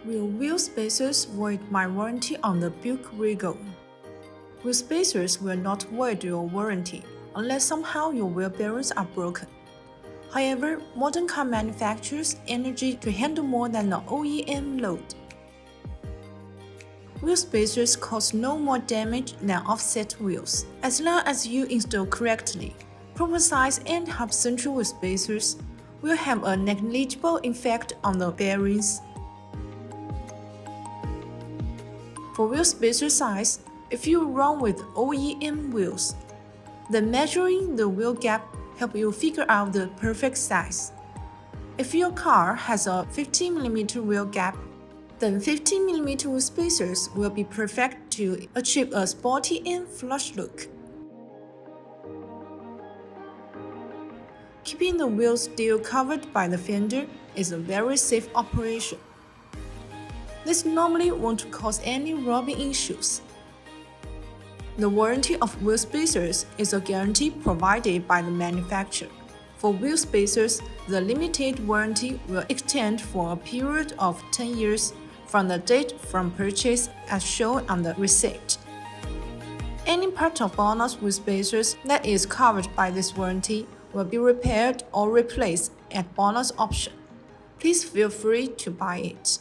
Will wheel spacers void my warranty on the Buick Regal? Wheel spacers will not void your warranty unless somehow your wheel bearings are broken. However, modern car manufacturers energy to handle more than the OEM load. Wheel spacers cause no more damage than offset wheels. As long as you install correctly, proper size and hub-centric wheel spacers will have a negligible effect on the bearings. For wheel spacer size, if you run with OEM wheels, then measuring the wheel gap helps you figure out the perfect size. If your car has a 15mm wheel gap, then 15mm wheel spacers will be perfect to achieve a sporty and flush look. Keeping the wheels still covered by the fender is a very safe operation. This normally won't cause any rubbing issues. The warranty of wheel spacers is a guarantee provided by the manufacturer. For wheel spacers, the limited warranty will extend for a period of 10 years from the date from purchase as shown on the receipt. Any part of BONOSS wheel spacers that is covered by this warranty will be repaired or replaced at BONOSS option. Please feel free to buy it.